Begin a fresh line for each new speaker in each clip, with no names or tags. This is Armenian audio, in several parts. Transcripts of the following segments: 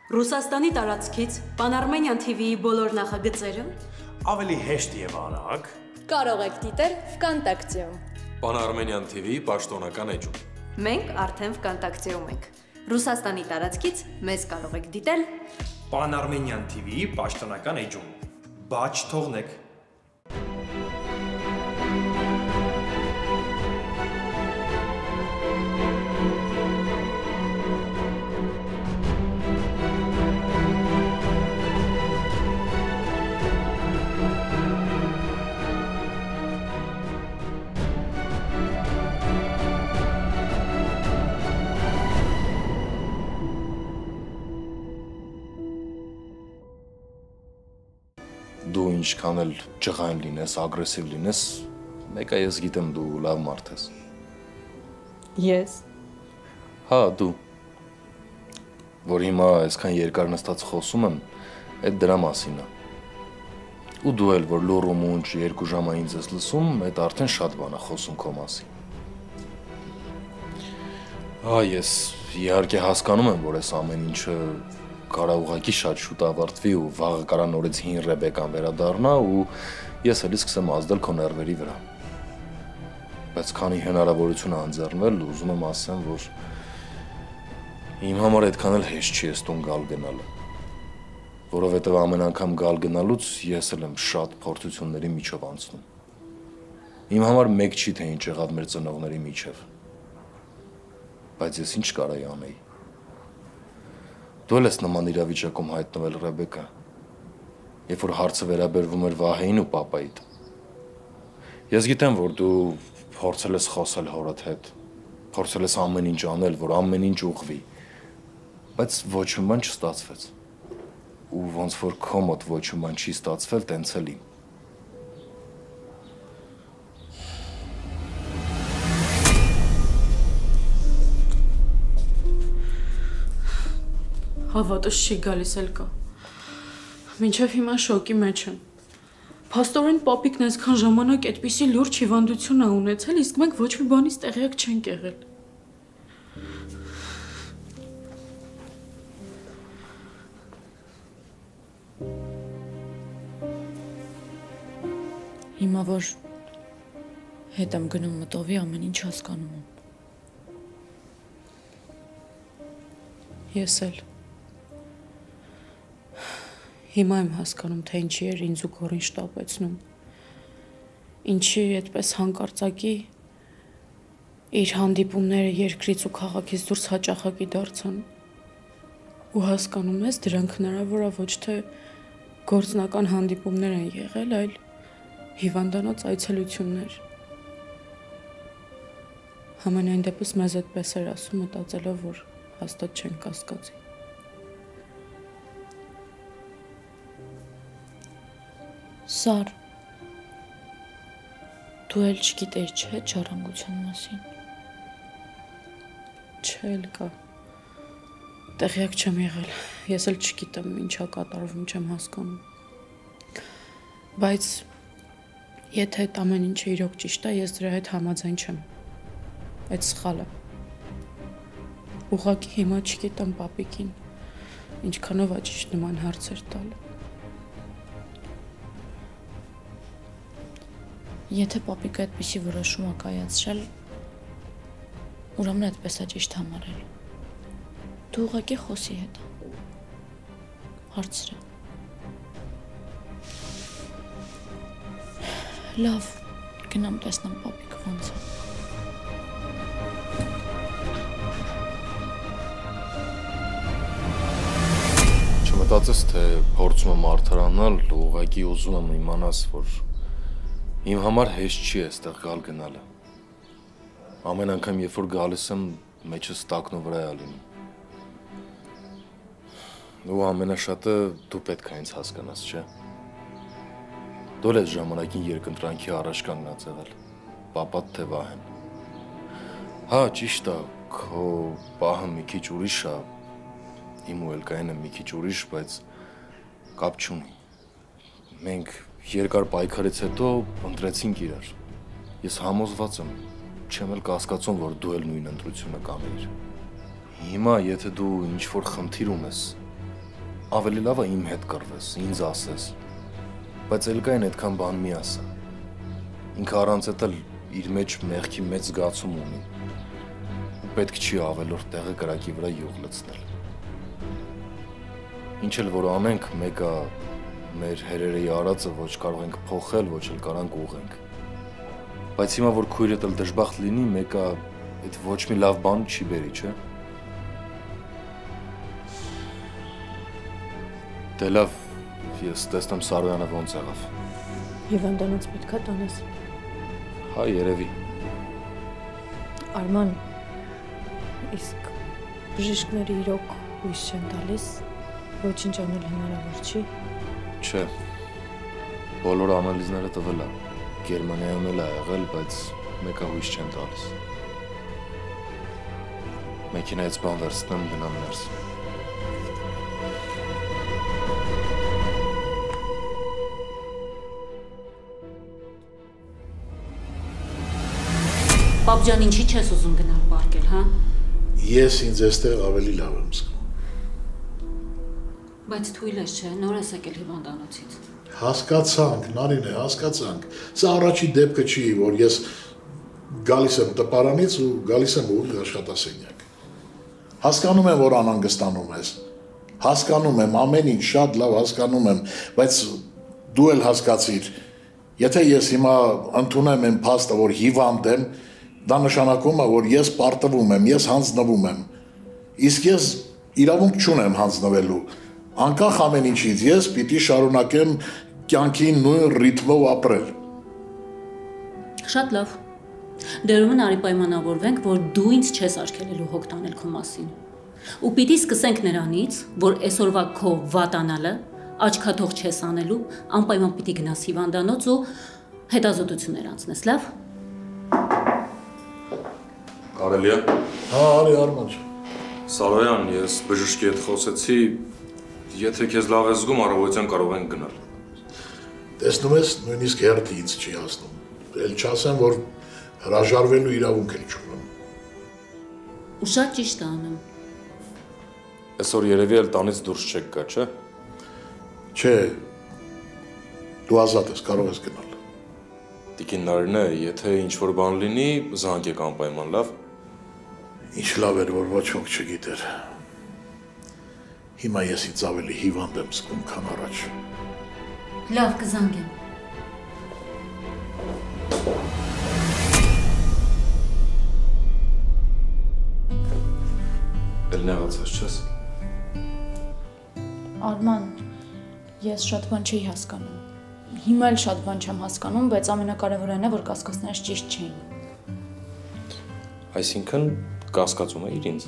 Ռուսաստանի տարածքից Pan-Armenian TV-ի բոլոր նախագծերը
ավելի հեշտ եւ արագ
կարող եք դիտել Վկանտակտեում։
Pan-Armenian TV-ի պաշտոնական էջում։
Մենք արդեն Վկանտակտեում ենք։ Ռուսաստանի տարածքից մեզ կարող եք դիտել
Pan-Armenian TV-ի պաշտոնական էջում։ Բաչ թողնեք։
Դու ինչքան էլ ջղայն լինես, ագրեսիվ լինես, մեկը ես գիտեմ դու լավ մարդ ես։
Ես։
Հա, դու։ Որ հիմա այսքան երկար նստած խոսում եմ, այդ դրա մասին է։ Ու դու էլ որ լուռ ու մունջ 2 ժամ ինձ ես լսում, այդ արդեն շատ բան է խոսում քո մասին։ Հա, ես իհարկե հասկանում եմ, որ այս ամեն ինչը կարա ուղղակի շատ շուտ ավարտվի ու վաղը կարա նորից հին Ռեբեկան վերադառնա ու ես էլի սկսեմ ազդել քո ներվերի վրա։ Բայց քանի հնարավորություն է անձեռնել, ուզում եմ ասեմ, որ իմ համար այդքան էլ հեշտ չի էս տուն գալ գնալը։ Որովհետև ամեն անգամ գալ գնալուց ես էլ եմ շատ փորձությունների միջով անցնում։ Իմ համար մեկ չի թե ինչ եղավ մեր ծնողների միջև։ Բայց ես ինչ կարայի անեի։ Դու ես նման իրավիճակում հայտնվել Ռեբեկա, երբ որ հարցը վերաբերվում էր Վահեին ու պապայիդ։ Ես գիտեմ, որ դու փորձել ես խոսել հորդ հետ, փորձել ես ամեն ինչ անել, որ ամեն ինչ ուղղվի, բայց ոչ մի բան չստացվեց։ Ու ոնց որ քո մոտ ոչ մի բան չի ստացվել, տենց էլ իմ։
Հավատս չի գալիս էլ կա։ Մինչև հիմա շոկի մեջ եմ։ Փաստորեն պապիկն այսքան ժամանակ այդպիսի լուրջ հիվանդություն ա ունեցել, իսկ մենք ոչ մի բանից տեղյակ չենք եղել։
Հիմա որ հետ եմ գնում մտովի, ամեն ինչ հասկանում եմ։
Ես էլ։ Հիմա եմ հասկանում, թե ինչի էր ինձ ու Գորին շտապեցնում։ Ինչի այդպես հանկարծակի իր հանդիպումները երկրից ու քաղաքից դուրս հաճախակի դարձան։ Ու հասկանում ես, դրանք հնարավոր է ոչ թե գործնական հանդիպումներ են եղել, այլ հիվանդանոց այցելություններ։ Համենայն դեպս մեզ այդպես էր ասում, մտածելով, որ հաստատ չեն կասկածի։
Սար, դու էլ չգիտեի չէ ժառանգության մասին։
Չէ էլ կա։ Տեղյակ չեմ եղել, ես էլ չգիտեմ ինչա կատարվում, չեմ հասկանում։ Բայց եթե այդ ամեն ինչը իրոք ճիշտ է, ես դրա հետ համաձայն չեմ։ Այդ սխալ է։ Ուղղակի հիմա չգիտեմ պապիկին, ինչքանով է ճիշտ նման հարցեր տալ։
Եթե պապիկը այդպիսի որոշում է կայացրել, ուրեմն այդպես է ճիշտ համարել։ Դու ուղղակի խոսի հետ։ Հարցրը։ Լավ, գնամ տեսնեմ պապիկը ոնց է։
Չմտածես, թե փորձում եմ արդարանալ, ուղղակի ուզում եմ իմանաս, որ իմ համար հեշտ չի այստեղ գալ գնալը։ Ամեն անգամ երբ որ գալիս եմ, մեջս տակնու վրա է լինում։ Ու ամենաշատը դու պետք է ինձ հասկանաս, չէ՞։ Դու ես ժամանակին երկընտրանքի առաջ կանգնած եղել, պապատ թե Վահեն։ Հա, ճիշտ է, քո պահը մի քիչ ուրիշ է, իմ ու Էլկայինը մի քիչ ուրիշ, բայց կապ չունի։ Մենք երկար պայքարից հետո ընտրեցինք իրար։ Ես համոզված եմ, չեմ էլ կասկածում, որ դու էլ նույն ընտրությունը կանեիր։ Հիմա, եթե դու ինչ-որ խնդիր ունես, Ավելի լավ է իմ հետ կռվես, ինձ ասես։ Բայց Էլգային այդքան բան մի ասա։ Ինքը առանց էդ էլ իր մեջ մեղքի մեծ զգացում ունի։ Ու պետք չի ավելորդ տեղը կրակի վրա յուղ լցնել։ Ինչ էլ որ անենք, մեկը մեր հերերի արածը ոչ կարող ենք փոխել, ոչ էլ կարանք ուղենք։ Բայց հիմա որ քույրդ էլ դժբախտ լինի, մեկը այդ ոչ մի լավ բան չի բերի, չէ՞։ Դե լավ, ես տեսնեմ Սարոյանը ոնց եղավ։
Հիվանդանոց պետքա տանես։
Հա, երևի։
Արման, իսկ բժիշկները իրոք հույս չեն տալիս, ոչինչ անել հնարավոր չի։
Չէ։ Բոլոր անալիզները տվել է։ Գերմանիայում էլ է եղել, բայց մեկը հույս չեն տալիս։ Մեքենայից բան վերցնեմ, գնամ ներս։
Պապ ջան, ինչի չես ուզում գնալ պարկել, հա։
Ես ինձ այստեղ ավելի լավ եմ զգում։
Բայց թույլ ես, չէ, նոր ես եկել հիվանդանոցից։
Հասկացանք, Նարինե, հասկացանք։ Սա առաջի դեպքը չի, որ ես գալիս եմ տպարանից ու գալիս եմ ուղիղ աշխատասենյակ։ Հասկանում եմ, որ անհանգստանում ես։ Հասկանում եմ, ամեն ինչ շատ լավ հասկանում եմ, բայց դու էլ հասկացիր։ Եթե ես հիմա ընդունեմ այն փաստը, որ հիվանդ եմ, դա նշանակում է, որ ես պարտվում եմ, ես հանձնվում եմ։ Իսկ ես իրավունք չունեմ հանձնվելու։ Անկախ ամեն ինչից ես պիտի շարունակեմ կյանքի նույն ռիթմով ապրել։
Շատ լավ։ Դերումն արի պայմանավորվենք, որ դու ինձ չես արգելելու հոգ տանել քո մասին։ Ու պիտի սկսենք նրանից, որ այսօրվա քո վատանալը աչքաթող չես անելու, անպայման պիտի գնաս հիվանդանոց ու հետազոտություններ անցնես, լավ։
Կարելի է։
Հա, արի Արման ջան։
Սարոյան, ես բժշկի հետ խոսեցի, եթե քեզ լավ ես զգում, առավոտյան կարող ենք գնալ։
Տեսնում ես, նույնիսկ հերթը ինձ չի հասնում։ Էլ չասեմ, որ հրաժարվելու իրավունք էլ չունեմ։
Ու շատ ճիշտ է անում։
Այսօր երևի էլ տանից դուրս չեք գա, չէ՞։
Չէ, դու ազատ ես, կարող ես գնալ։
Տիկին Նարինե, եթե ինչ-որ բան լինի, զանգեք անպայման, լավ։
Ինչ լավ էր, որ ոչ ոք չգիտեր։ Հիմա ես ինձ ավելի հիվանդ եմ զգում, քան առաջ։
Լավ, կզանգեմ։
Էլ նեղացած չես։
Արման, ես շատ բան չի հասկանում։ Հիմա էլ շատ բան չեմ հասկանում, բայց ամենակարևորն է, որ կասկածներս ճիշտ չէին։
Այսինքն կասկածում էիր ինձ։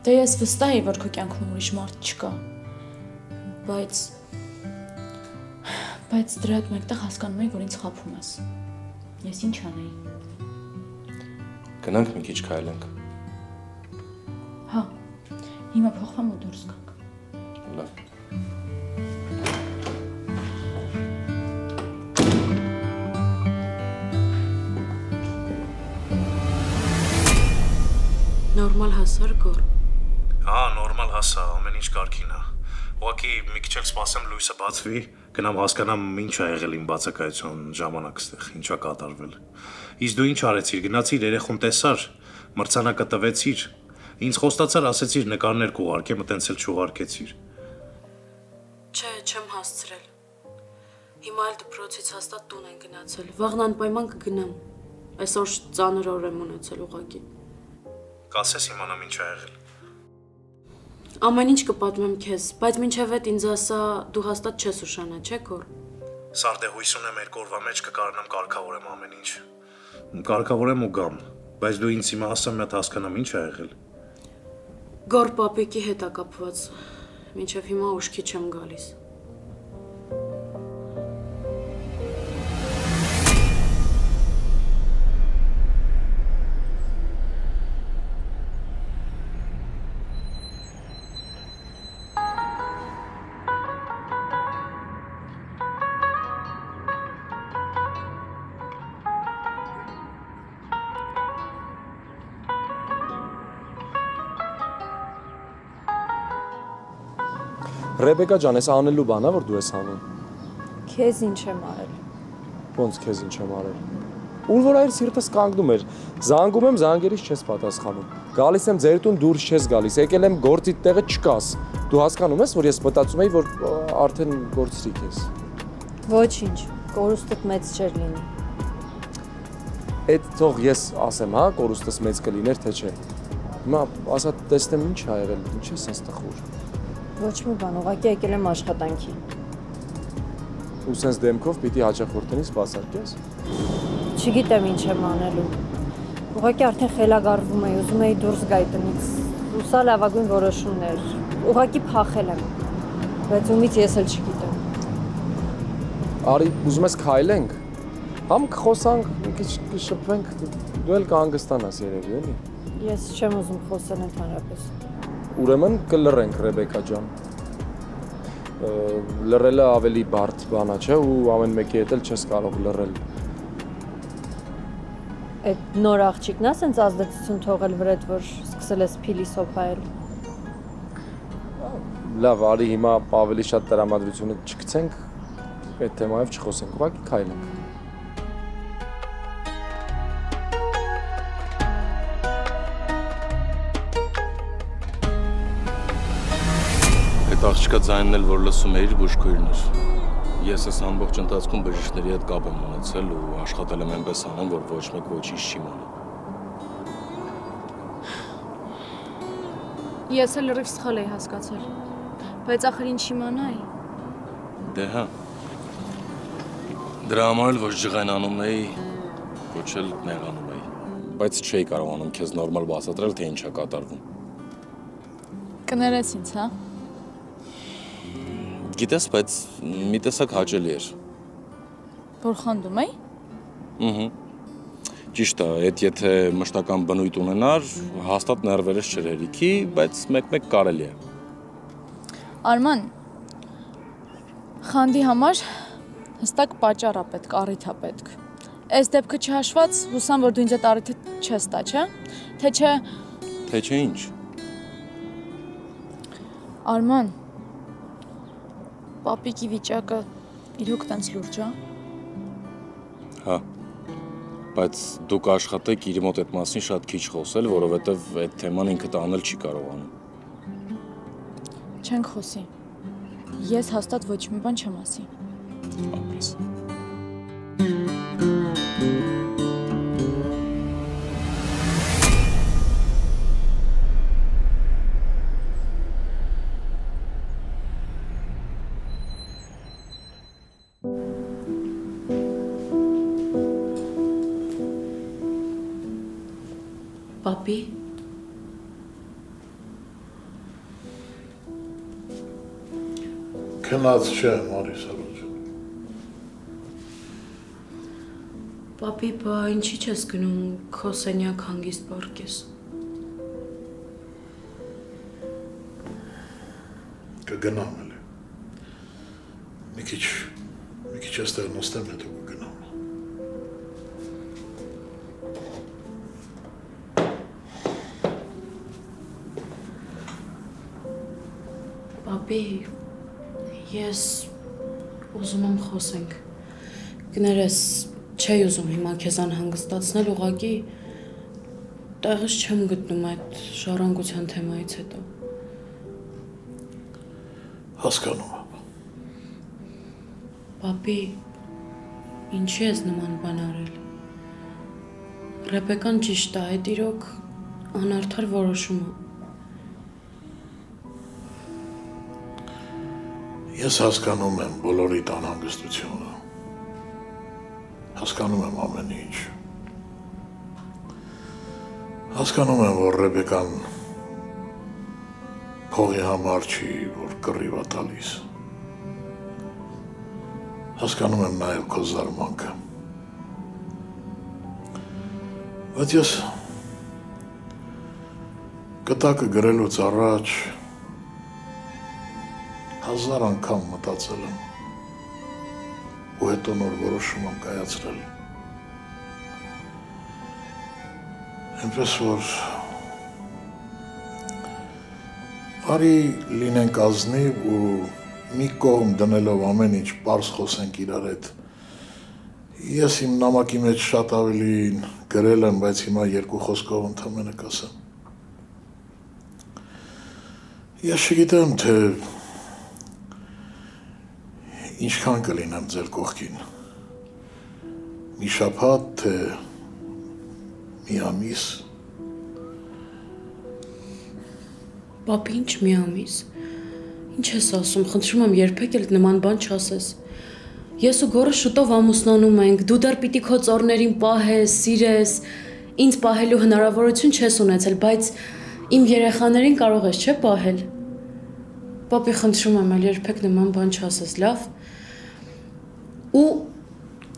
Դե ես վստահ եմ, որ քո կյանքում ուրիշ մարդ չկա։ Բայց դրա հետ մեկտեղ հասկանում եմ, որ ինձ խաբում ես։ Ես ինչ անեի։
Գնանք մի քիչ քայլենք։
Հա, հիմա փոխվեմ ու դուրս գանք։
Լավ։
Նորմալ հասար գոր։
Հա, նորմալ հասա, ամեն ինչ կարգին է։ Ուղղակի մի քիչ էլ սպասեմ լույսը բացվի, գնամ հասկանամ ինչ ա եղել իմ բացակայության ժամանակ ստեղ, ինչա կատարվել։ Իսկ դու ինչ արեցիր, գնացիր երեխուն տեսար, մրցանակը տվեցիր։ Ինձ խոստացար, ասեցիր նկարներ կուղարկեմ, այտենց էլ չուղարկեցիր։
Չէ, չեմ հասցրել։ Հիմա էլ դպրոցից հաստատ տուն են գնացել։ Վաղն անպայման կգնամ։ Այսօր ծանր օր եմ ունեցել ուղղակի։
Կասես իմանամ ինչ ա եղել։
Ամեն ինչ կպատմեմ քեզ, բայց մինչև այդ ինձ ասա, դու հաստատ չես ուշանա, չէ՞ գոր։
Սարդե հույս ունեմ երկու օրվա մեջ կկարողանամ կարգավորեմ ամեն ինչ։ Կարգավորեմ ու գամ, բայց դու ինձ հիմա ասա մի հատ հասկանամ ինչ ա եղել։
Գոր պապիկի հետ ա կապված, մինչև հիմա ուշքի չեմ գալիս։
Ռեբեկա ջան, ես անելու բան է, որ դու ես անում։
Քեզ ինչ եմ արել։
Ոնց քեզ ինչ եմ արել։ Ուր որ այր սիրտս կանգնում էր, զանգում եմ, զանգերից չես պատասխանում։ Գալիս եմ ձեր տուն, դուրս չես գալիս, եկել եմ գործիդ տեղը չկաս։ Դու հասկանում ես, որ ես մտածում էի, որ արդեն գործրիկ ես։
Ոչինչ, կորուստդ մեծ չէր լինի։
Այդ թող ես ասեմ, հա, կորուստս մեծ կլիներ, թե չէ։ Հիմա ասա տեսնեմ ինչ ա եղել, ինչ է սենց տխուր։
Ոչ մի բան, ուղղակի եկել եմ աշխատանքի։
Ու սենց դեմքով պիտի հաճախորդենից սպասարկես։
Չգիտեմ ինչ եմ անելու։ Ուղղակի արդեն խելագարվում էի, ուզում էի դուրս գայի տնից։ Ու սա լավագույն որոշումն էր։ Ուղղակի փախել եմ։ Բայց ումից ես էլ չգիտեմ։
Արի, ուզում ես քայլենք։ Համ կխոսանք, մի քիչ կշփվենք, դու էլ կհանգստանաս երևի, էլի։
Ես չեմ ուզում խոսել ընդհանրապես։
Ուրեմն կլռենք, Ռեբեկա ջան։ Լռելը ավելի բարդ բան է, չէ՞, ու ամեն մեկի հետ էլ չես կարող լռել։
Այդ նոր աղջիկն է սենց ազդեցություն թողել վրդ, որ սկսել ես փիլիսոփայել։
Լավ, արի հիմա ավելի շատ տրամադրությունը չգցենք, այդ թեմայով չխոսենք, ուղղակի քայլենք։
Այդ աղջիկա ձայնն էլ որ լսում էիր բուժքույրն էր։ Ես այս ամբողջ ընթացքում բժիշկների հետ կապ եմ ունեցել ու աշխատել եմ այնպես անեմ, որ ոչ մեկ ոչինչ չի մնա։
Ես էլ լրիվ սխալ էի հասկացել, բայց ախր ինչ իմանայի։
Դե հա։ Դրա համար էլ ոչ ջղայն անում էի, ոչ էլ նեղանում էի։
Բայց չէի կարողանում քեզ նորմալ բացատրել, թե ինչ է կատարվում։
Կներես ինձ, հա։
Գիտես, բայց մի տեսակ հաճելի էր։
Որ խանդում էի։
Ահա։ Ճիշտ է, այդ եթե մշտական բնույթ ունենար, հաստատ ներվերս չէր հերիքի, բայց մեկ-մեկ կարելի է։
Արման, խանդի համար հստակ պատճառ է պետք, առիթ է պետք։ Այս դեպքը չհաշված, հուսամ, որ դու ինձ այդ առիթը չես տա, չէ՞։ Թե չէ։
Թե չէ ինչ։
Արման, պապիկի վիճակը իրոք տենց լուրջ է։
Հա։ Բայց դուք աշխատեք իր մոտ այդ մասին շատ քիչ խոսել, որովհետև այդ թեման ինքդ անել չի կարողանում։
Չենք խոսի։ Ես հաստատ ոչ մի բան չեմ ասի։
Ապրես։
Պապի։
Քնած չեմ, Մարիս Արոջ։
Պապի, բա ինչի չես գնում քո սենյակ հանգիստ պառկես։
Կգնամ էլի։ Մի քիչ այստեղ նստեմ, հետո կգնամ։
Պապի, ես ուզում եմ խոսենք։ Կներես, չի ուզում հիմա քեզ անհանգստացնել, ուղղակի տեղս չեմ գտնում այդ ժառանգության թեմայից հետո։
Հասկանում եմ։
Պապի, ինչի ես նման բան արել։ Ռեբեկան ճիշտ է, այդ իրոք անարդար որոշում է։
Ես հասկանում եմ բոլորիդ անհանգստությունը։ Հասկանում եմ ամեն ինչ։ Հասկանում եմ, որ Ռեբեկան փողի համար չի, որ կռիվ է տալիս։ Հասկանում եմ նաև քո զարմանքը։ Բայց ես կտակը գրելուց առաջ 1000 անգամ մտածել եմ ու հետո նոր որոշում եմ կայացրել։ Այնպես որ Արի լինենք ազնիվ ու մի կողմ դնելով ամեն ինչ պարզ խոսենք իրար հետ։ Ես իմ նամակի մեջ շատ ավելի գրել եմ, բայց հիմա երկու խոսքով ընդհանրապես կասեմ։ Ես չգիտեմ, թե ինչքան կլինեմ ձեր կողքին։ Մի շաբաթ, թե մի ամիս։
Պապ, ինչ մի ամիս։ Ինչ ես ասում, խնդրում եմ երբեք էլ նման բան չասես։ Ես ու Գորը շուտով ամուսնանում ենք, դու դեռ պիտի քո ծառներին պահես, սիրես, ինձ պահելու հնարավորություն չես ունեցել, բայց իմ երեխաներին կարող ես, չէ՞ պահել։ Պապի, խնդրում եմ, երբեք նման բան չասես, լավ։ Ու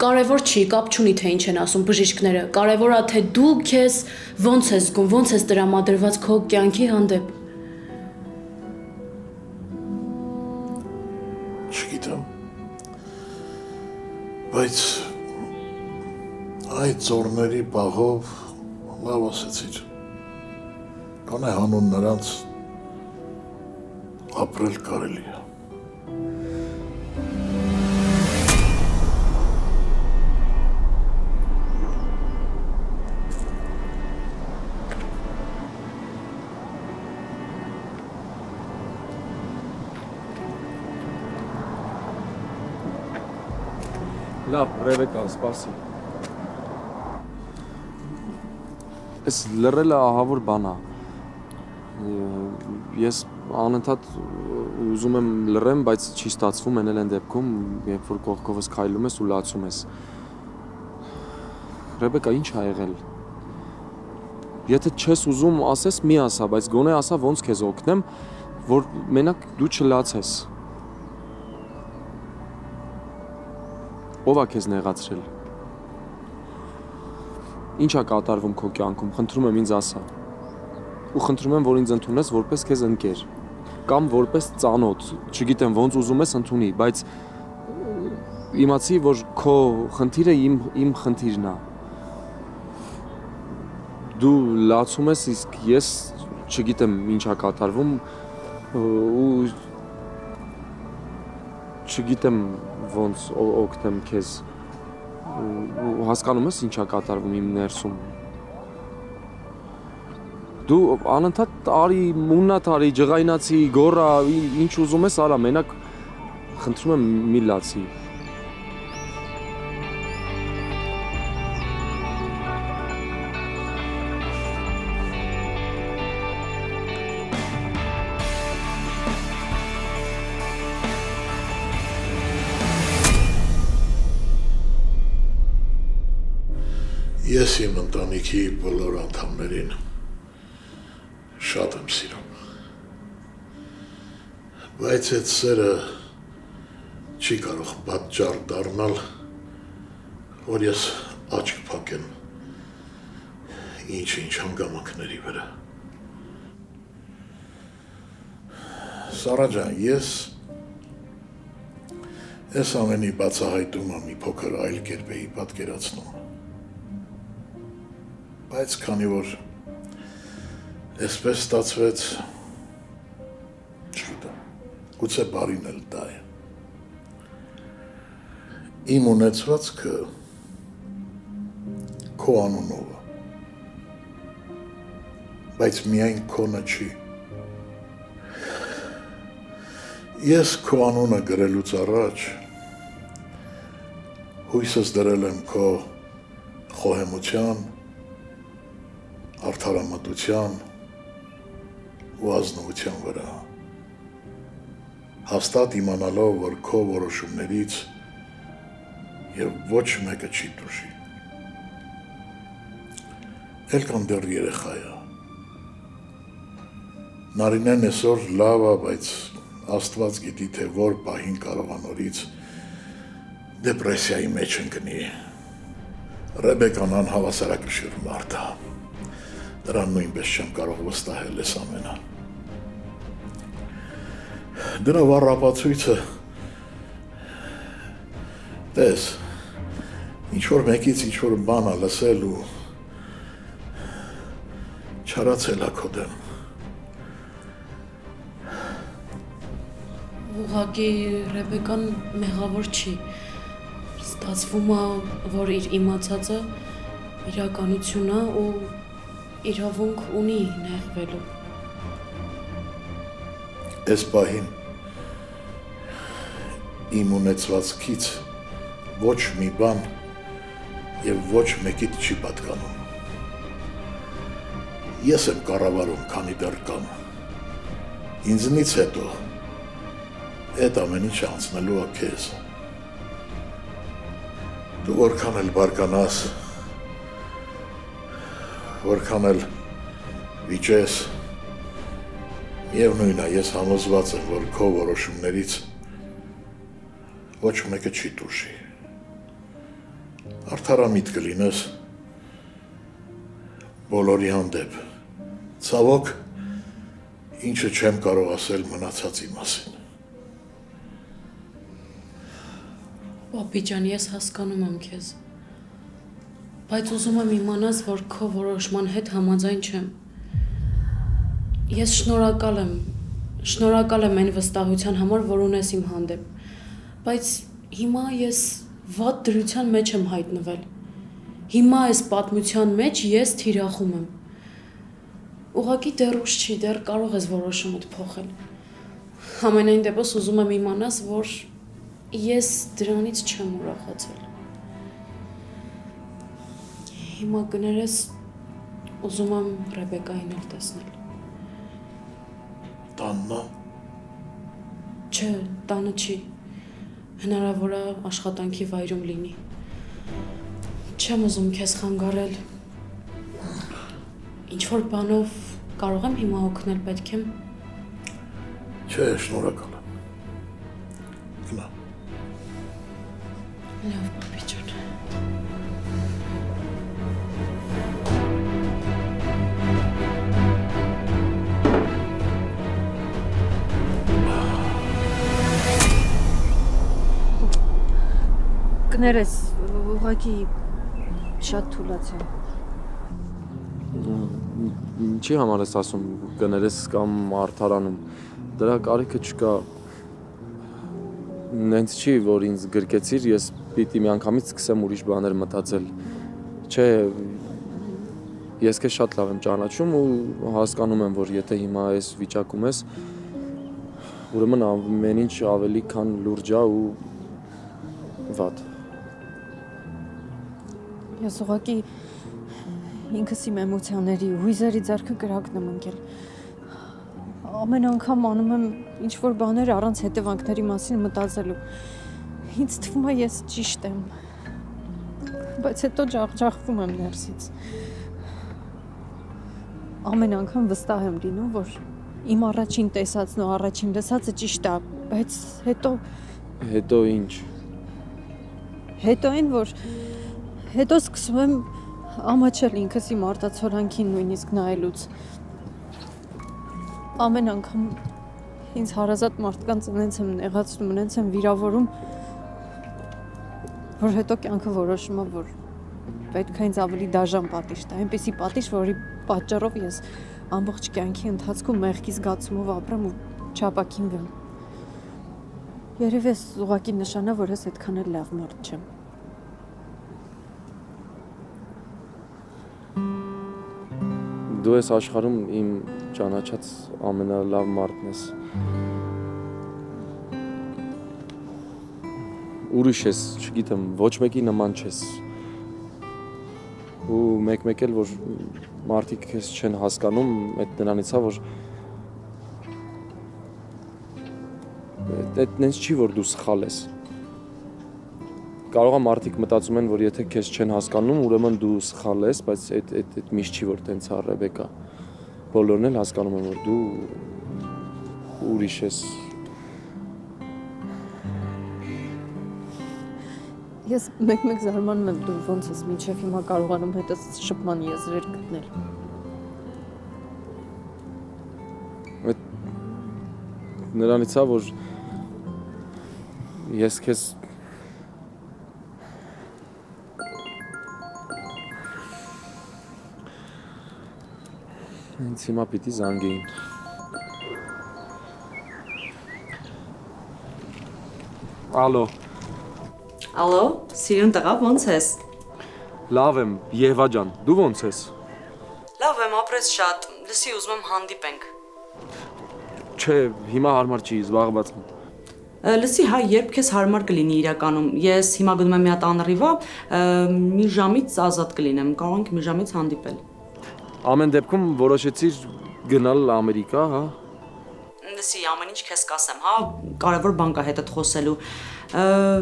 կարևոր չի, կապ չունի թե ինչ են ասում բժիշկները, կարևոր է թե դու քեզ ոնց ես զգում, ոնց ես տրամադրված քո կյանքի հանդեպ։
Չգիտեմ, բայց այդ ծորների պահով լավ ասեցիր, կանե հանուն նրանց ապրել կարելի է։
Լավ, Ռեբեկա, սպասի։ Այս լռելը ահավոր բան է։ Ես անընդհատ ուզում եմ լռեմ, բայց չի ստացվում են այն դեպքում, երբ որ կողքովս քայլում ես ու լացում ես։ Ռեբեկա, ինչ ա եղել։ Եթե չես ուզում ասես, մի ասա, բայց գոնե ասա ոնց քեզ օգնեմ, որ մենակ դու չլացես։ Ով է քեզ նեղացրել։ Ինչ ա կատարվում քո կյանքում, խնդրում եմ ինձ ասա։ Ու խնդրում եմ, որ ինձ ընդունես որպես քեզ ընկեր, կամ որպես ծանոթ, չգիտեմ ոնց ուզում ես ընդունի, բայց իմացի, որ քո խնդիրը իմ խնդիրն է։ Դու լացում ես, իսկ ես չգիտեմ ինչ ա կատարվում ու չգիտեմ ոնց օգնեմ քեզ ու հասկանում ես ինչ ա կատարվում իմ ներսում։ Դու անընդհատ արի, մուննաթ արի, ջղայնացի, գոռա, ինչ ուզում ես արա, մենակ խնդրում եմ մի լացի։
Ես իմ ընտանիքի բոլոր անդամներին շատ եմ սիրում, բայց այդ սերը չի կարող պատճառ դառնալ, որ ես աչք փակեմ ինչ-ինչ հանգամանքների վրա։ Սարա ջան, ես այս ամենի բացահայտումը մի փոքր այլ կերպ էի պատկերացնում։ Բայց քանի որ այսպես ստացվեց, չգիտեմ, գուցե բարին էլ դա է։ Իմ ունեցվածքը քո անունով է, բայց միայն քոնը չի։ Ես քո անունը գրելուց առաջ հույսս դրել եմ քո խոհեմության, արդարամտության ու ազնվության վրա, հաստատ իմանալով, որ քո որոշումներից և ոչ մեկը չի տուժի։ Էլ կան դեռ երեխա է։ Նարինեն այսօր լավ է, բայց Աստված գիտի, թե որ պահին կարող է նորից դեպրեսիայի մեջ ընկնի։ Ռեբեկան անհավասարակշիռ մարդ է։ Դրան նույնպես չեմ կարող վստահել այս ամենը։ Դրա վառ ապացույցը տես, ինչ-որ մեկից ինչ-որ բան է լսել ու չարացել է քո դեմ։
Ուղղակի Ռեբեկան մեղավոր չի։ Ստացվում է, որ իր իմացածը իրականություն է ու իրավունք ունի նեղվելու։
Այս պահին իմ ունեցվածքից ոչ մի բան եւ ոչ մեկիդ չի պատկանում։ Ես եմ կառավարում, քանի դեռ կամ։ Ինձնից հետո այդ ամեն ինչը անցնելու է քեզ։ Դու որքան էլ բարկանաս, որքան էլ վիճես, միևնույն է, ես համոզված եմ, որ քո որոշումներից ոչ մեկը չի տուժի։ Արդարամիտ կլինես բոլորի հանդեպ։ Ցավոք, ինչը չեմ կարող ասել մնացածի մասին։
Պապի ջան, ես հասկանում եմ քեզ, բայց ուզում եմ իմանաս, որ քո որոշման հետ համաձայն չեմ։ Ես շնորհակալ եմ այն վստահության համար, որ ունես իմ հանդեպ, բայց հիմա ես վատ դրության մեջ եմ հայտնվել։ Հիմա այս պատմության մեջ ես թիրախում եմ։ Ուղղակի դեռ ուշ չի, դեռ կարող ես որոշումդ փոխել։ Համենայն դեպս ուզում եմ իմանաս, որ ես դրանից չեմ ուրախացել։ Հիմա կներես, ուզում եմ Ռեբեկային էլ տեսնել։
Տաննա։
Չէ, տանը չի։ Հնարավոր է աշխատանքի վայրում լինի։ Չեմ ուզում քեզ խանգարել։ Ինչ-որ բանով կարող եմ հիմա օգնել, պետք է։
Չէ, շնորհակալ եմ։ Գնա։
Լավ, պապի ջան։
Կներես, ուղղակի շատ թուլացա։
Ինչի համար ես ասում կներես կամ արդարանում, դրա կարիքը չկա։ Նենց չի, որ ինձ գրկեցիր, ես պիտի միանգամից սկսեմ ուրիշ բաներ մտածել։ Չէ, ես քեզ շատ լավ եմ ճանաչում ու հասկանում եմ, որ եթե հիմա այս վիճակում ես, ուրեմն ամեն ինչ ավելի քան լուրջ է ու վատ։
Ես ուղղակի ինքս իմ էմոցիաների ու հույզերի ձեռքը կրակն եմ ընկել։ Ամեն անգամ անում եմ ինչ-որ բաներ առանց հետևանքների մասին մտածելու։ Ինձ թվում է ես ճիշտ եմ, բայց հետո ջախջախվում եմ ներսից։ Ամեն անգամ վստահ եմ լինում, որ իմ առաջին տեսածն ու առաջին լսածը ճիշտ է, բայց հետո
ինչ։
Հետո այն, որ հետո սկսում եմ ամաչել ինքս իմ արտացոլանքին նույնիսկ նայելուց։ Ամեն անգամ ինձ հարազատ մարդկանց նենց եմ նեղացնում, նենց եմ վիրավորում, որ հետո կյանքը որոշում է, որ պետք է ինձ ավելի դաժան պատիժ տա, այնպիսի պատիժ, որի պատճառով ես ամբողջ կյանքի ընթացքում մեղքի զգացումով ապրեմ ու չապակինվեմ։ Երևի ես ուղղակի նշան է, որ ես այդքան էլ լավ մարդ չեմ։
Դու ես աշխարհում իմ ճանաչած ամենալավ մարդն ես։ Ուրիշ ես, չգիտեմ, ոչ մեկի նման չես։ Ու մեկ էլ որ մարդիկ քեզ չեն հասկանում, այդ նրանից է, որ այդ նենց չի, որ դու սխալ ես։ Կարող է մարդիկ մտածում են, որ եթե քեզ չեն հասկանում, ուրեմն դու սխալ ես, բայց այդ միշտ չի, որ տենց է, Ռեբեկա։ Բոլորն էլ հասկանում են, որ դու ուրիշ ես։
Ես մեկ զարմանում եմ, դու ոնց ես մինչև հիմա կարողանում հետս շփման եզրեր գտնել։
Նրանից է, որ ես քեզ Ինձ հիմա պիտի զանգեին։ Ալո։
Ալո, սիրուն տղա, ո՞նց ես։
Լավ եմ, Եվա ջան, դու ո՞նց ես։
Լավ եմ, ապրես շատ, լսի ուզում եմ հանդիպենք։
Չէ, հիմա հարմար չի, զբաղված եմ։
Լսի, հայ, երբ քեզ հարմար կլինի իրականում։ Ես հիմա գնում եմ մի հատ անռիվա, մի ժամից ազատ կլինեմ, կարող ենք մի ժամից հանդիպել։
Ամեն դեպքում որոշեցիր գնալ Ամերիկա, հա։
Լսի, ամեն ինչ քեզ կասեմ, հա, կարևոր բան կա հետդ խոսելու։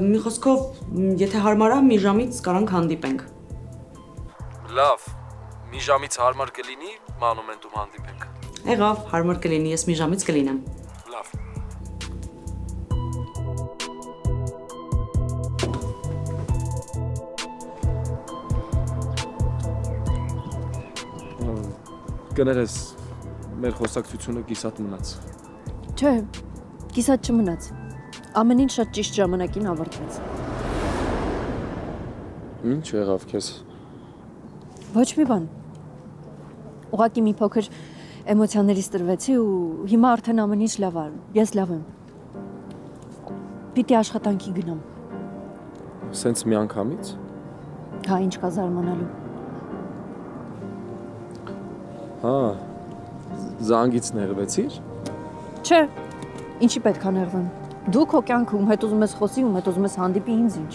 Մի խոսքով, եթե հարմար է, մի ժամից կարանք հանդիպենք։
Լավ, մի ժամից հարմար կլինի, մանումենտում հանդիպենք։
Եղավ, հարմար կլինի, ես մի ժամից կլինեմ։
Լավ։ Կներես, մեր խոսակցությունը կիսատ մնաց։
Չէ, կիսատ չմնաց։ Ամեն ինչ շատ ճիշտ ժամանակին ավարտվեց։
Ինչ եղավ քեզ։
Ոչ մի բան։ Ուղղակի մի փոքր էմոցիաներից տրվեցի ու հիմա արդեն ամեն ինչ լավ է։ Ես լավ եմ։ Պիտի աշխատանքի գնամ։
Սենց մի անգամից։
Հա, ինչ կա զարմանալու։
Հա, զանգից նեղվեցիր։
Չէ, ինչի պետք է նեղվեմ։ Դու քո կյանքում հետ ուզում ես խոսի ու հետ ուզում ես հանդիպի ինձ ինչ։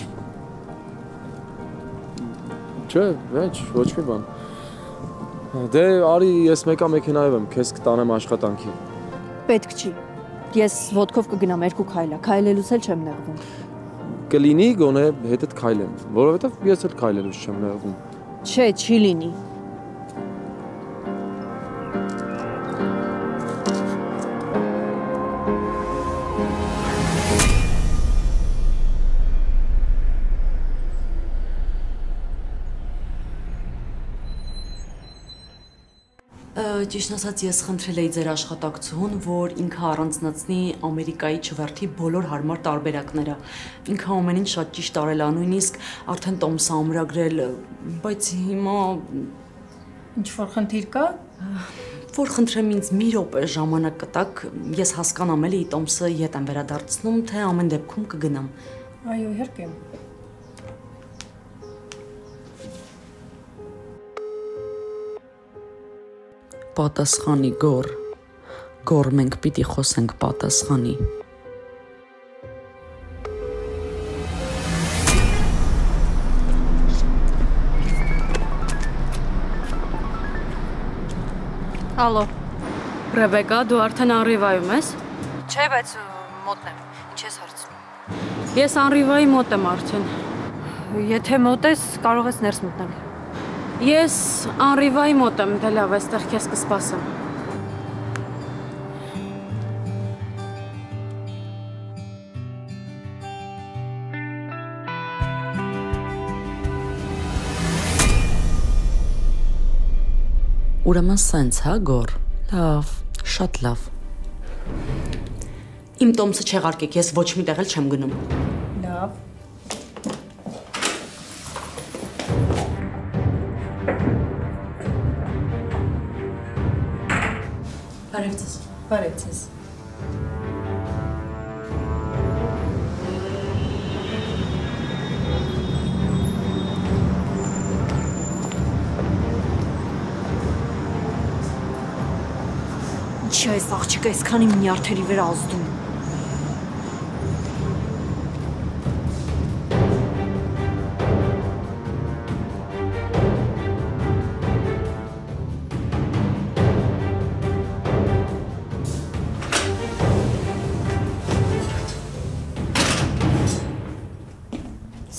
Չէ, ոչ մի բան։ Դե արի ես մեկա մեքենայով եմ, քեզ կտանեմ աշխատանքի։
Պետք չի։ Ես ոտքով կգնամ 2 քայլ, քայլելուց էլ չեմ նեղվում։
Կլինի գոնե հետդ քայլեմ, որովհետև ես էլ քայլելուց չեմ նեղվում։
Չէ, չի լինի։
Ճիշտ ասած, ես խնդրել էի ձեր աշխատակցուհուն, որ ինքը առանձնացնի Ամերիկայի չվերթի բոլոր հարմար տարբերակները։ Ինքը ամեն ինչ շատ ճիշտ արել է, նույնիսկ արդեն տոմսը ամրագրել, բայց հիմա
Ինչ-որ խնդիր կա։
որ խնդրեմ ինձ մի րոպե ժամանակ կտակ, ես հասկանամ էլի տոմսը ետ եմ վերադարձնում, թե ամեն դեպքում կգնամ։
Այո, իհարկե։
Պատասխանի գոր մենք պիտի խոսենք պատասխանի։
Ալո, Ռեբեկա, դու արդեն անռիվայում ես։
Չէ, բայց մոտն եմ, ինչ ես հարցնում։
Ես անռիվայի մոտ եմ արդեն։
Եթե մոտ ես, կարող ես ներս մտնել։
Ես անռիվայի մոտ եմ, դե լավ, այստեղ քեզ կսպասեմ։
Ուրեմն սենց, հա, գոր։ Լավ, շատ լավ։ Իմ տոմսը չեղարկեք, ես ոչ մի տեղ էլ չեմ գնում։
Լավ։
Բարև ձեզ։
Բարև ձեզ։
Ինչի այս աղջիկը այսքան իմ նյարդերի վրա ազդում։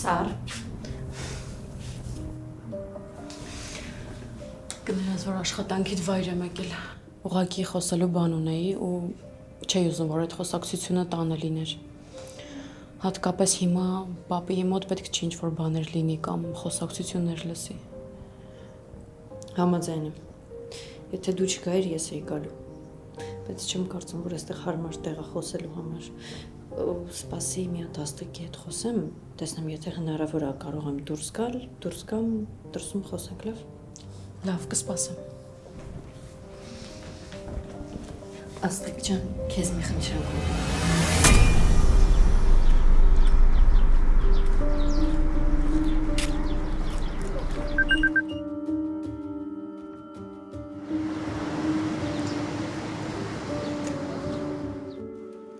Սար։
Կներես, որ աշխատանքիդ վայր եմ եկել։ Ուղղակի խոսելու բան ունեի ու չէի ուզում, որ այդ խոսակցությունը տանը լիներ։ Հատկապես հիմա պապիի մոտ պետք չի ինչ-որ բաներ լինի կամ խոսակցություններ լսի։
Համաձայն եմ։ Եթե դու չգայիր, ես էի գալու։ Բայց չեմ կարծում, որ այստեղ հարմար տեղ է խոսելու համար։ Սպասի մի հատ աստղի հետ խոսեմ, տեսնեմ, եթե հնարավոր է կարող եմ դուրս գալ, դուրս գամ, դրսում խոսենք, լավ։
Լավ, կսպասեմ։
Աստղիկ ջան, քեզ մի խնդրեմ։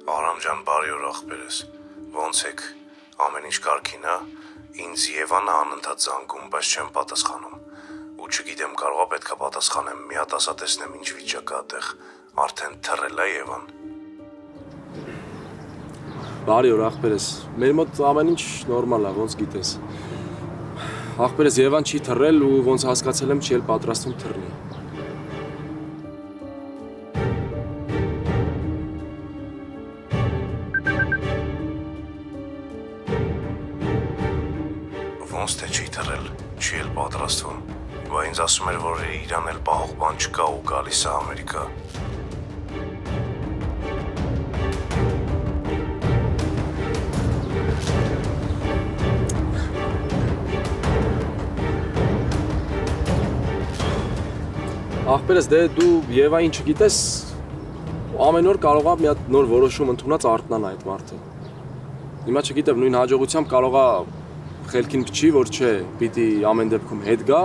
Արամ ջան, բարի օր աղբերս։ Ոնց եք։ Ամեն ինչ կարգին է։ Ինձ Եվանը անընդհատ զանգում, բայց չեմ պատասխանում։ Ու չգիտեմ, կարողա պետքա պատասխանեմ, մի հատ ասա տեսնեմ ինչ վիճակ է այդտեղ։ Արդեն թռել է Եվան։
Բարի օր աղբերս։ Մեր մոտ ամեն ինչ նորմալ է, ոնց գիտես։ Աղբերս Եվան չի թռել ու ոնց հասկացել եմ, չի էլ պատրաստում թռնի։
Ոնց թե չի թռել, չի էլ պատրաստվում։ Բա ինձ ասում էր, որ իրան էլ պահող բան չկա ու գալիս է Ամերիկա։
Աղբերս, դե դու Եվային չգիտես, ամեն օր կարող է մի հատ նոր որոշում ընդունած արթնանա այդ մարդը։ Հիմա չգիտեմ, նույն հաջողությամբ կարող է խելքին փչի, որ չէ, պիտի ամեն դեպքում հետ գա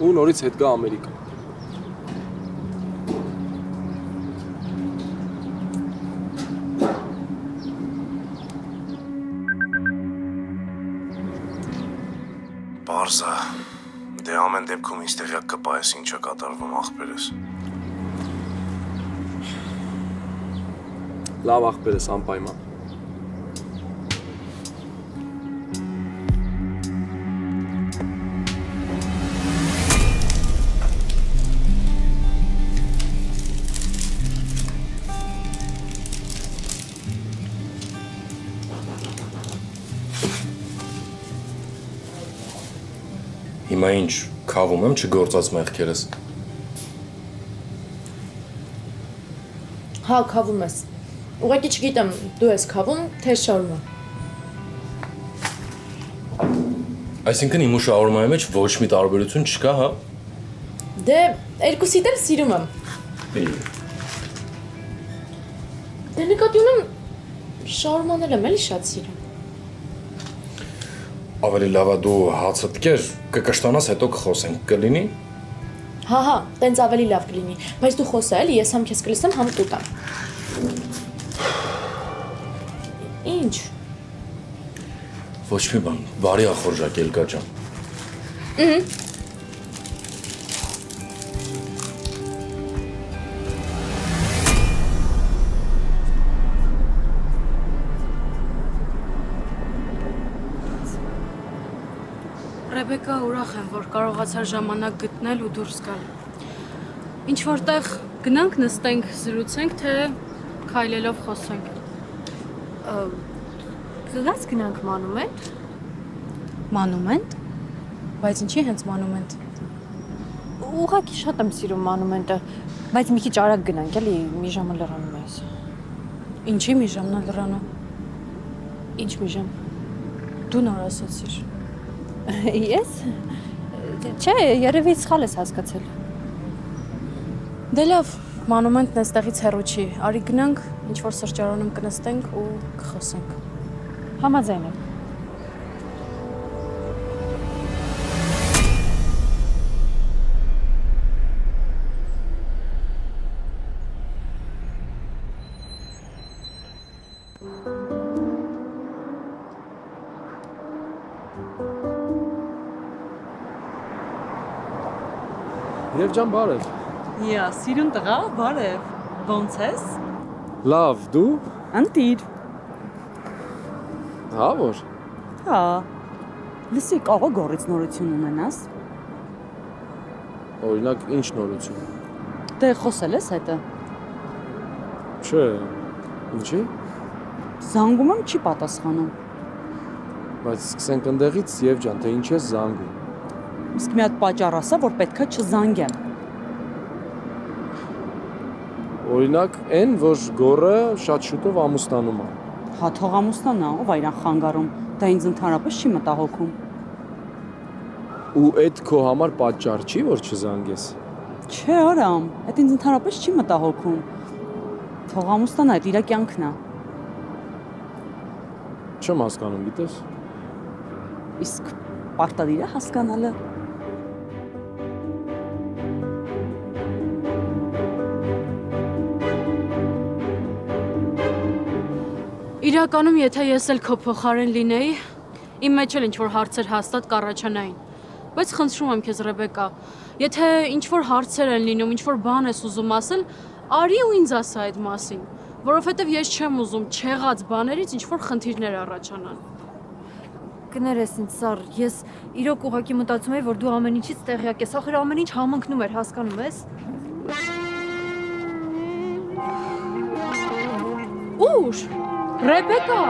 ու նորից հետ գա Ամերիկա։
Պարզա, դե ամեն դեպքում ինձ տեղյակ կպայես ինչա կատարվում աղբերս։
Լավ աղբերս, անպայման։
Հիմա ինչ, քավում եմ չգործած մեղքերս։
Հա, քավում ես։ Ուղղակի չգիտեմ, դու ես քավում, թե շարումը։
Այսինքն իմ ու շաուրմայի մեջ ոչ մի տարբերություն չկա, հա։
Դե, երկուսիդ էլ սիրում եմ։ Դե նկատի ունեմ շաուրման էլ եմ էլի շատ սիրում։
Ավելի լավ է դու հացդ կեր, կկշտանաս, հետո կխոսենք, կլինի։
Հա, տենց ավելի լավ կլինի, բայց դու խոսա էլի, ես համ քեզ կլսեմ, համ տուտամ։ Ինչ։
Ոչ մի բան, բարի ախորժակ Էլկա ջան։
Ռեբեկա, ուրախ եմ, որ կարողացար ժամանակ գտնել ու դուրս գալ։ Ինչ որտեղ գնանք, նստենք, զրուցենք, թե քայլելով խոսենք։
Գնաց գնանք մանումենտ։
Մանումենտ։ Բայց ինչի հենց մանումենտ։
Ուղղակի շատ եմ սիրում մանումենտը, բայց մի քիչ արագ գնանք, էլի մի ժամը լռանում ես։
Ինչի մի ժամն է լռանում։
Ինչ մի ժամ։
Դու նոր ասացիր։
Ես։ Չէ, երևի սխալ ես հասկացել։
Դե լավ, մանումենտն այստեղից հեռու չի։ Արի գնանք, ինչ որ սրճարանում կնստենք ու կխոսենք։
Համաձայն եմ։
Եվ ջան, բարև։
Յա, սիրուն տղա, բարև։ Ոնց ես։
Լավ, դու։
Անտիր։
Հա, որ։
Հա։ Լսի, կարող գորից նորություն ունենաս։
Օրինակ, ինչ նորություն։
Դե խոսել ես հետը։
Չէ, ինչի։
Զանգում եմ, չի պատասխանում։
Բայց սկսենք ընդեղից, Եվ ջան, թե ինչ ես զանգում։
Իսկ մի հատ պատճառ ասա, որ պետքա չզանգեմ։
Օրինակ, այն, որ գորը շատ շուտով ամուսնանում է։
Հա, թող ամուսնանա, ով է իրան խանգարում, դա ինձ ընդհանրապես չի մտահոգում։
Ու այդ քո համար պատճառ չի, որ չզանգես։
Չէ, Արամ, այդ ինձ ընդհանրապես չի մտահոգում։ Թող ամուսնանա, այդ իր կյանքն է։
Չեմ հասկանում, գիտես։
Իսկ պարտադիր է հասկանալը։
Իրականում, եթե ես էլ քո փոխարեն լինեի, իմ մեջ էլ ինչ-որ հարցեր հաստատ կառաջանային։ Բայց խնդրում եմ քեզ, Ռեբեկա, եթե ինչ-որ հարցեր են լինում, ինչ-որ բան ես ուզում ասել, արի ու ինձ ասա այդ մասին, որովհետև ես չեմ ուզում չեղած բաներից ինչ-որ խնդիրներ առաջանան։
Կներես ինձ, Սար, ես իրոք ուղղակի մտածում եի, որ դու ամեն ինչից տեղյակ ես, ախր ամեն ինչ համընկնում էր, հասկանում ես։
Ուր, Ռեբեկա։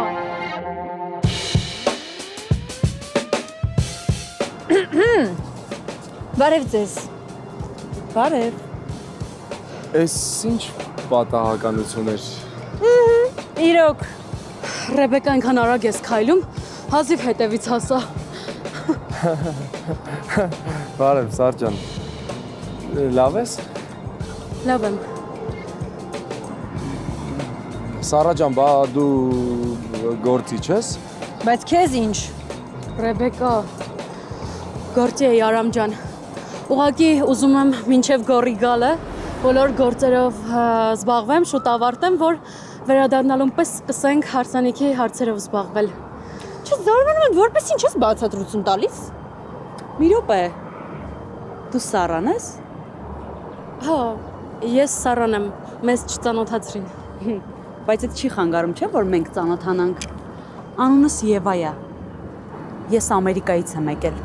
Բարև ձեզ։ Բարև։
Էս ինչ պատահականություն էր։
Իրոք։
Ռեբեկա այնքան արագ ես քայլում, հազիվ հետևից հասա։
Բարև, Սար ջան։ Լավ ես։
Լավ եմ։
Սարա ջան, բա դու գործի չես։
Բայց քեզ ինչ։
Ռեբեկա, գործի էի Արամ ջան։ Ուղղակի ուզում եմ մինչև գորի գալը բոլոր գործերով զբաղվեմ, շուտ ավարտեմ, որ վերադառնալուն պես սկսենք հարսանիքի հարցերով զբաղվել։
Չզարմանում եմ, որպես ինչ ես բացատրություն տալիս։
Մի րոպե։ Դու Սարան ես։
Հա, ես Սարան եմ, մեզ չծանոթացրին։
Բայց այդ չի խանգարում, չէ՞, որ մենք ծանոթանանք։ Անունս Եվա է։ Ես Ամերիկայից եմ եկել։